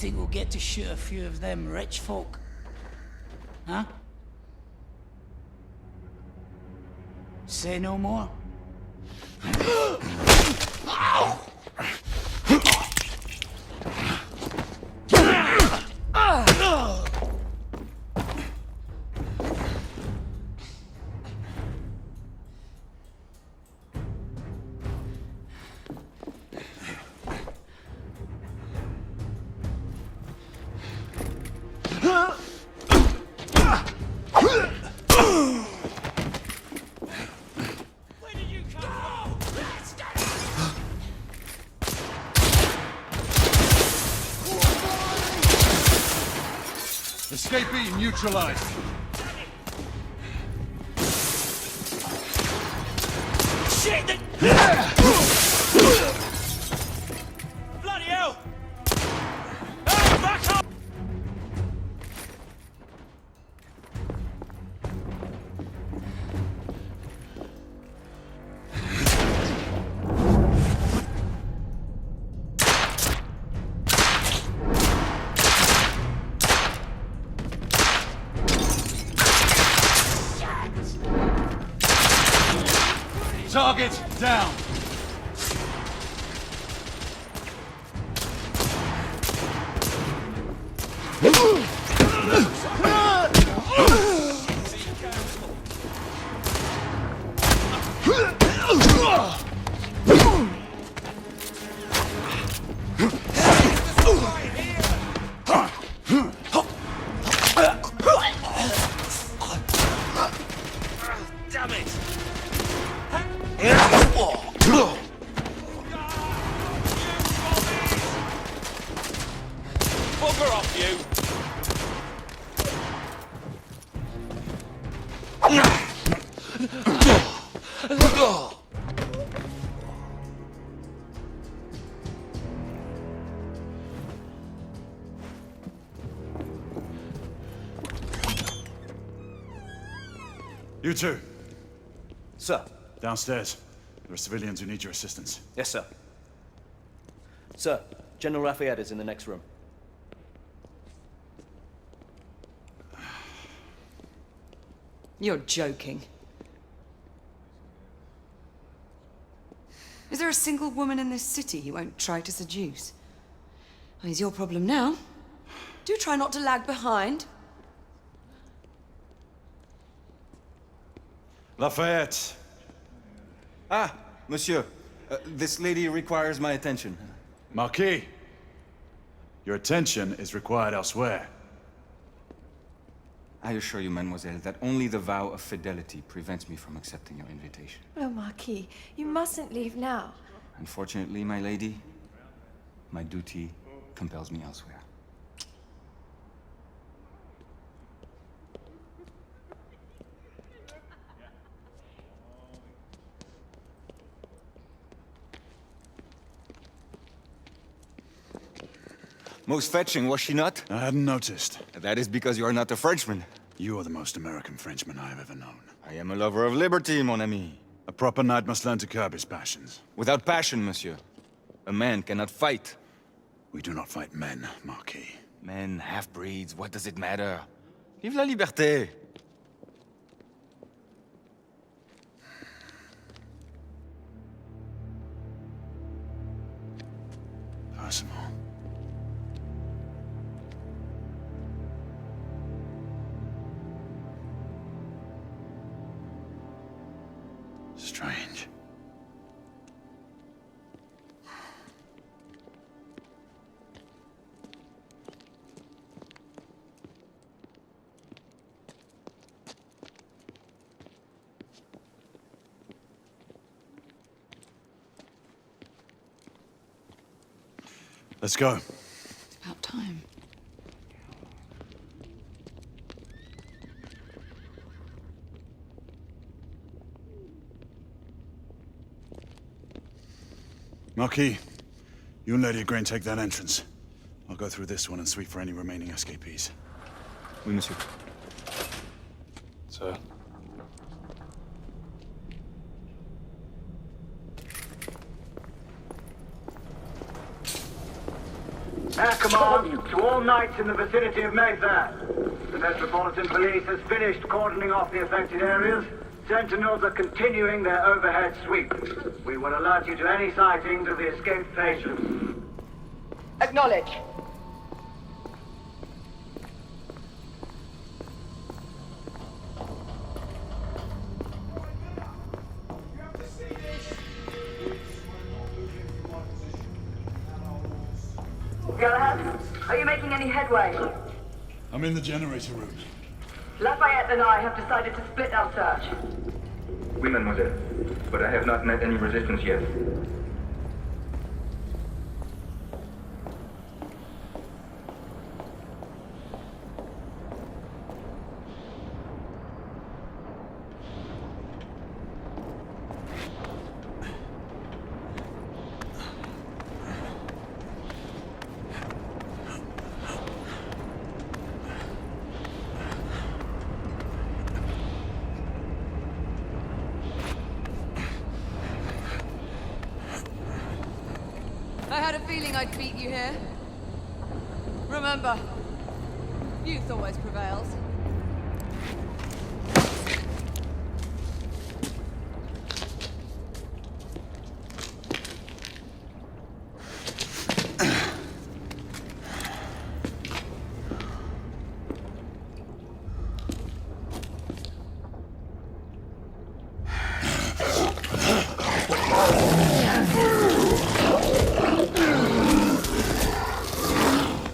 think we'll get to shoot a few of them rich folk? Huh? Say no more? Escapee neutralized. Shit! Bloody hell! Hey, back up! Target down. Damn it! Bugger off, you! You two, Sir. downstairs. There are civilians who need your assistance. Yes, sir. Sir, General Lafayette is in the next room. You're joking. Is there a single woman in this city you won't try to seduce? Well, it's your problem now. Do try not to lag behind. Lafayette. Ah, monsieur. This lady requires my attention. Marquis. Your attention is required elsewhere. I assure you, mademoiselle, that only the vow of fidelity prevents me from accepting your invitation. Oh, Marquis, you mustn't leave now. Unfortunately, my lady, my duty compels me elsewhere. Most fetching, was she not? I hadn't noticed. That is because you are not a Frenchman. You are the most American Frenchman I have ever known. I am a lover of liberty, mon ami. A proper knight must learn to curb his passions. Without passion, monsieur, a man cannot fight. We do not fight men, Marquis. Men, half-breeds, what does it matter? Vive la liberté! Personal. Strange. Let's go. It's about time. Marquis, you and Lady Grain take that entrance. I'll go through this one and sweep for any remaining escapees. Oui, monsieur. Sir. Air command to all knights in the vicinity of Mayfair. The Metropolitan Police has finished cordoning off the affected areas. Sentinels are continuing their overhead sweep. We will alert you to any sightings of the escaped patients. Acknowledge. Galahad, are you making any headway? I'm in the generator room. Lafayette and I have decided to split our search. Oui, mademoiselle. But I have not met any resistance yet. I had a feeling I'd beat you here. Remember, youth always prevails.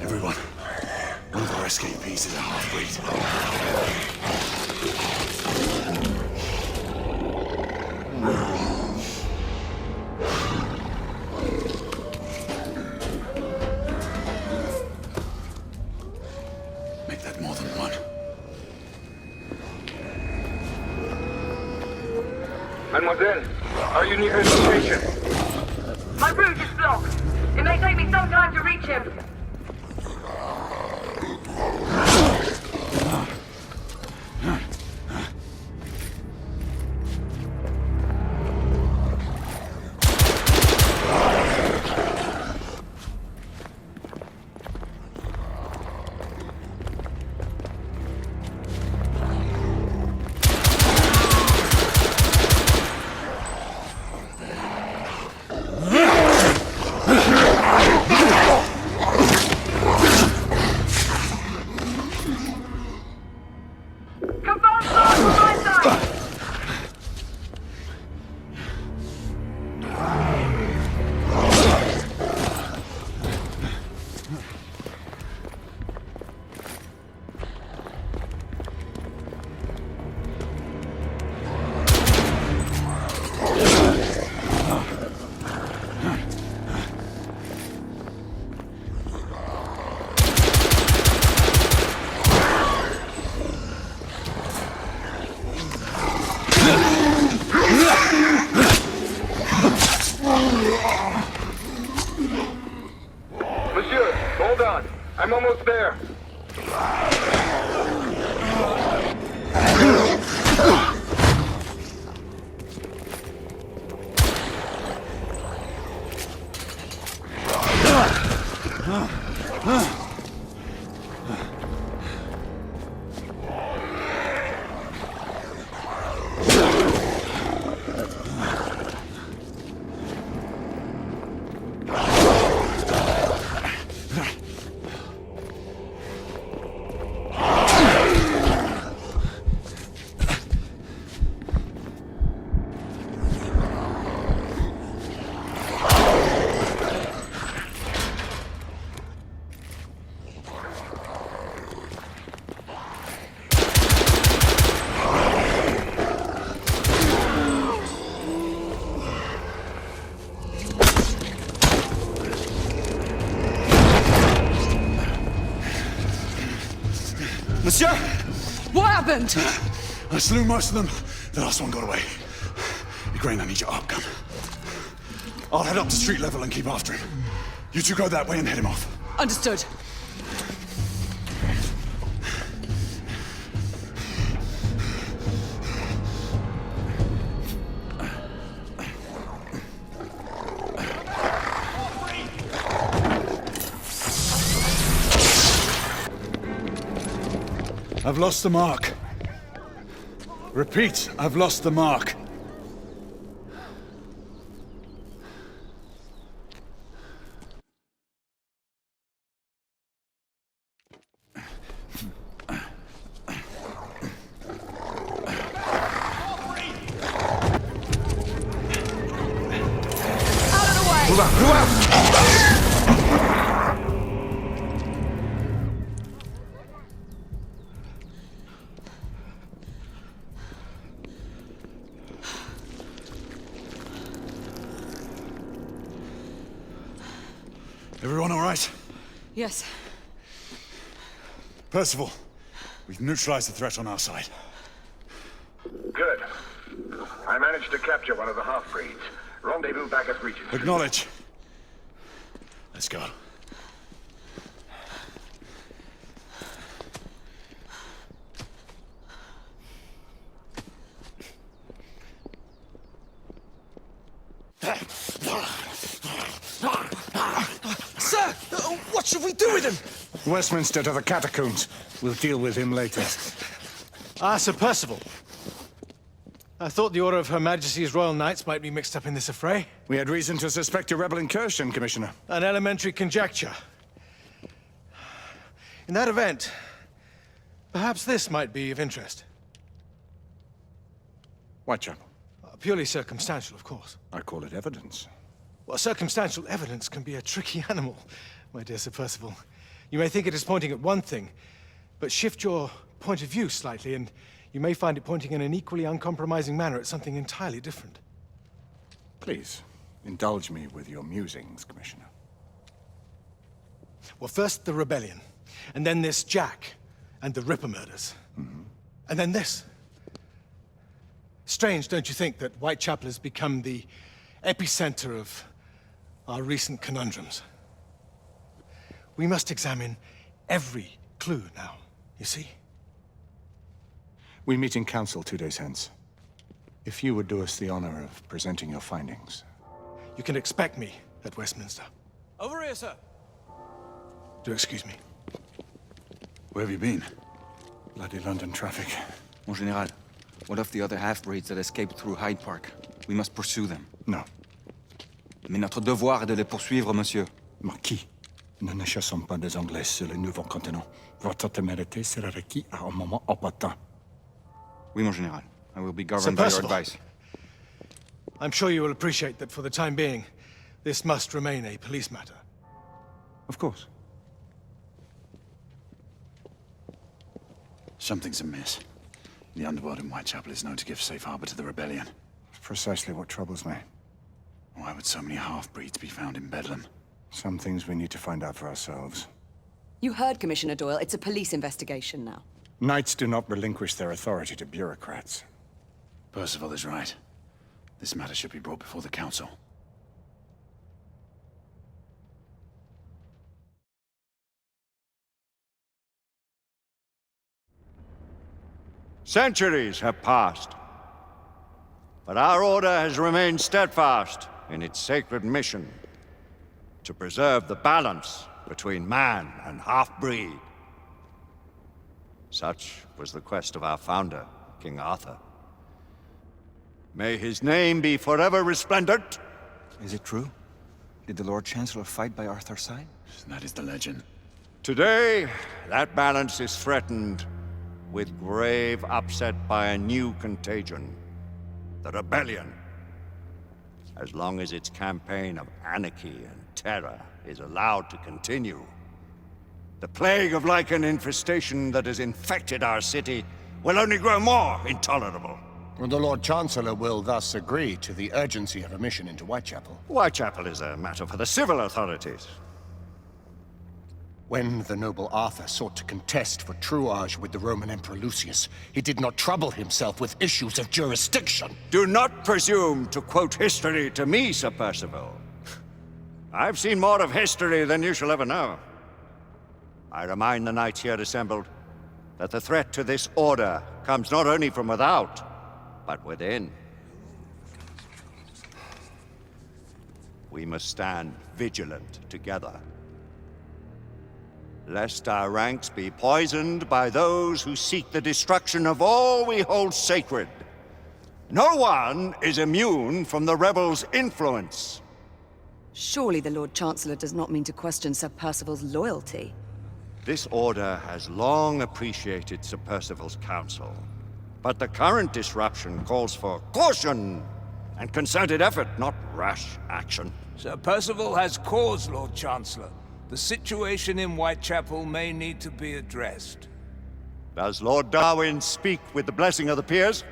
Everyone, one of our escapees is a half-breed. Make that more than one. Mademoiselle, are you near his location? My route is blocked. It may take me some time to reach him. Confirm start from my side! Monsieur, hold on. I'm almost there. Monsieur! What happened? I slew most of them. The last one got away. Ukraine, I need your ARC gun. I'll head up to street level and keep after him. You two go that way and head him off. Understood. I've lost the mark. Repeat, I've lost the mark. Everyone all right? Yes. Percival, we've neutralized the threat on our side. Good. I managed to capture one of the half-breeds. Rendezvous back at Regent. Acknowledge. Let's go. Sir! What should we do with him? Westminster to the catacombs. We'll deal with him later. Sir Percival. I thought the Order of Her Majesty's Royal Knights might be mixed up in this affray. We had reason to suspect a rebel incursion, Commissioner. An elementary conjecture. In that event, perhaps this might be of interest. Whitechapel. Purely circumstantial, of course. I call it evidence. Well, circumstantial evidence can be a tricky animal, my dear Sir Percival. You may think it is pointing at one thing, but shift your point of view slightly, and you may find it pointing in an equally uncompromising manner at something entirely different. Please, indulge me with your musings, Commissioner. Well, first the rebellion, and then this Jack, and the Ripper murders. And then this. Strange, don't you think, that Whitechapel has become the epicenter of our recent conundrums? We must examine every clue now, you see? We meet in council 2 days hence. If you would do us the honor of presenting your findings. You can expect me at Westminster. Over here, sir. Do excuse me. Where have you been? Bloody London traffic. Mon Général, what of the other half-breeds that escaped through Hyde Park? We must pursue them. No. Mais notre devoir est de les poursuivre, monsieur. Marquis, nous ne chassons pas des Anglais sur le nouveau continent. Votre témérité sera requis à un moment opportun. Oui, mon Général. I will be governed by your advice. I'm sure you will appreciate that for the time being, this must remain a police matter. Of course. Something's amiss. The underworld in Whitechapel is known to give safe harbor to the rebellion. Precisely what troubles me. Why would so many half-breeds be found in Bedlam? Some things we need to find out for ourselves. You heard Commissioner Doyle. It's a police investigation now. Knights do not relinquish their authority to bureaucrats. Percival is right. This matter should be brought before the council. Centuries have passed, but our order has remained steadfast in its sacred mission to preserve the balance between man and half-breed. Such was the quest of our founder, King Arthur. May his name be forever resplendent. Is it true? Did the Lord Chancellor fight by Arthur's side? That is the legend. Today, that balance is threatened with grave upset by a new contagion, the rebellion. As long as its campaign of anarchy and terror is allowed to continue, the plague of lichen infestation that has infected our city will only grow more intolerable. And the Lord Chancellor will thus agree to the urgency of a mission into Whitechapel. Whitechapel is a matter for the civil authorities. When the noble Arthur sought to contest for truage with the Roman Emperor Lucius, he did not trouble himself with issues of jurisdiction. Do not presume to quote history to me, Sir Percival. I've seen more of history than you shall ever know. I remind the knights here assembled that the threat to this order comes not only from without, but within. We must stand vigilant together. lest our ranks be poisoned by those who seek the destruction of all we hold sacred. No one is immune from the rebels' influence. Surely the Lord Chancellor does not mean to question Sir Percival's loyalty. This order has long appreciated Sir Percival's counsel, but the current disruption calls for caution and concerted effort, not rash action. Sir Percival has cause, Lord Chancellor. The situation in Whitechapel may need to be addressed. Does Lord Darwin speak with the blessing of the peers?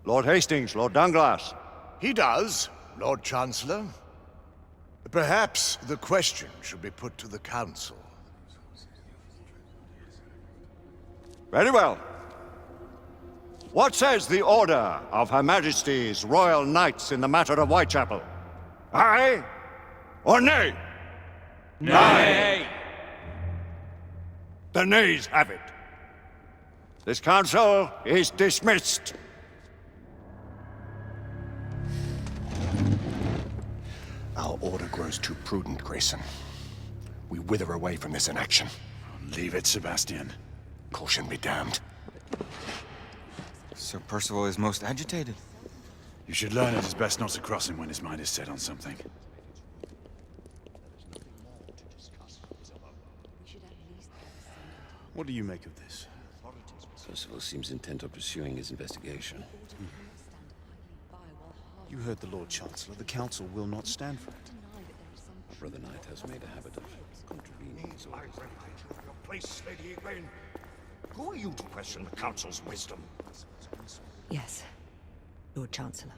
Lord Hastings, Lord Dunglass. He does, Lord Chancellor. Perhaps the question should be put to the Council. Very well. What says the Order of Her Majesty's Royal Knights in the matter of Whitechapel? Aye or nay? Nay! The nays have it. This council is dismissed. Our order grows too prudent, Grayson. We wither away from this inaction. Leave it, Sebastian. Caution be damned. Sir Percival is most agitated. You should learn it is best not to cross him when his mind is set on something. What do you make of this? Percival seems intent on pursuing his investigation. You heard the Lord Chancellor. The Council will not stand for it. Brother Knight has made a habit of contravening his orders. Your place, Lady Egwene. Who are you to question the Council's wisdom? Yes, Lord Chancellor.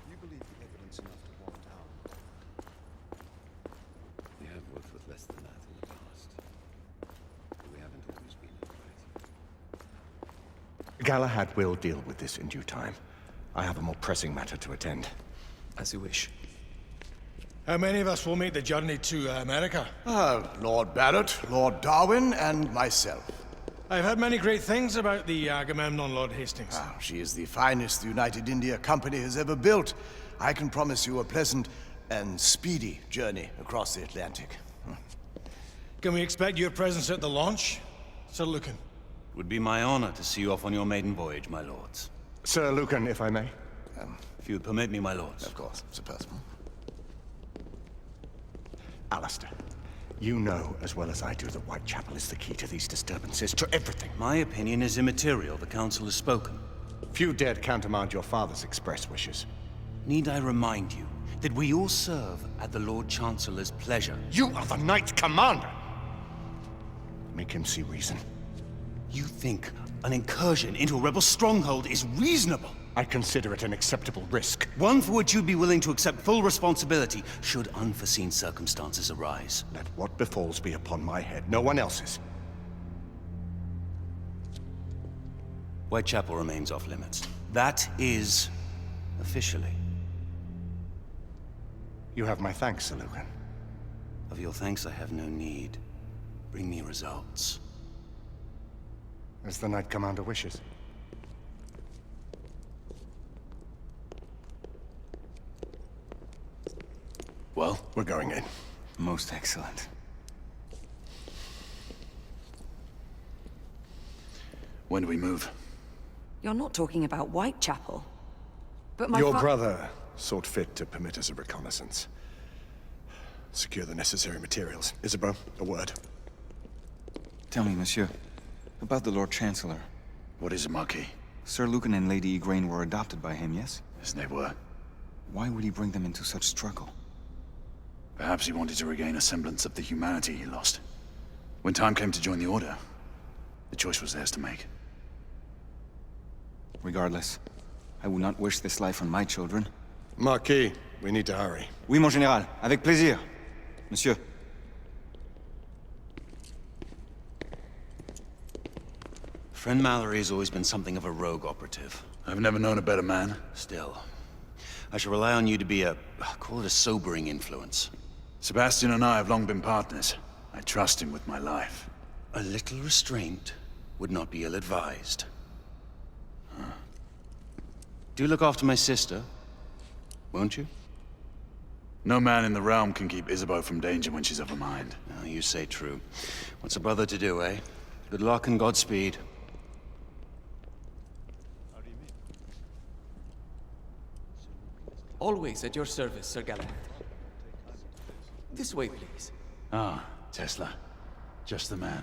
You believe the evidence enough to warrant our... We have worked with less than that in the past. But we haven't always been in the right. Galahad will deal with this in due time. I have a more pressing matter to attend. As you wish. How many of us will make the journey to America? Lord Barrett, Lord Darwin, and myself. I've heard many great things about the Agamemnon, Lord Hastings. She is the finest the United India Company has ever built. I can promise you a pleasant and speedy journey across the Atlantic. Can we expect your presence at the launch, Sir Lucan? It would be my honor to see you off on your maiden voyage, my lords. Sir Lucan, if I may. If you would permit me, my lords. Of course, Sir Percival. Alistair, you know as well as I do that Whitechapel is the key to these disturbances, to everything. My opinion is immaterial. The Council has spoken. Few dared countermand your father's express wishes. Need I remind you that we all serve at the Lord Chancellor's pleasure? You are the Knight Commander! Make him see reason. You think an incursion into a rebel stronghold is reasonable? I consider it an acceptable risk. One for which you'd be willing to accept full responsibility should unforeseen circumstances arise. Let what befalls be upon my head, no one else's. Whitechapel remains off limits. That is officially. You have my thanks, Sir Lucan. Of your thanks I have no need. Bring me results. As the Knight Commander wishes. Well, we're going in. Most excellent. When do we move? You're not talking about Whitechapel. But my Your brother sought fit to permit us a reconnaissance. Secure the necessary materials. Isabeau, a word. Tell me, monsieur, about the Lord Chancellor. What is it, Marquis? Sir Lucan and Lady Egwene were adopted by him, yes? Yes, they were. Why would he bring them into such struggle? Perhaps he wanted to regain a semblance of the humanity he lost. When time came to join the Order, the choice was theirs to make. Regardless, I would not wish this life on my children. Marquis, we need to hurry. Oui, mon général. Avec plaisir. Monsieur. Friend Mallory has always been something of a rogue operative. I've never known a better man. Still, I shall rely on you to be call it a sobering influence. Sebastian and I have long been partners. I trust him with my life. A little restraint would not be ill-advised. Do look after my sister, won't you? No man in the realm can keep Isabeau from danger when she's of a mind. Oh, you say true. What's a brother to do, eh? Good luck and Godspeed. Always at your service, Sir Galahad. This way, please. Ah, Tesla. Just the man.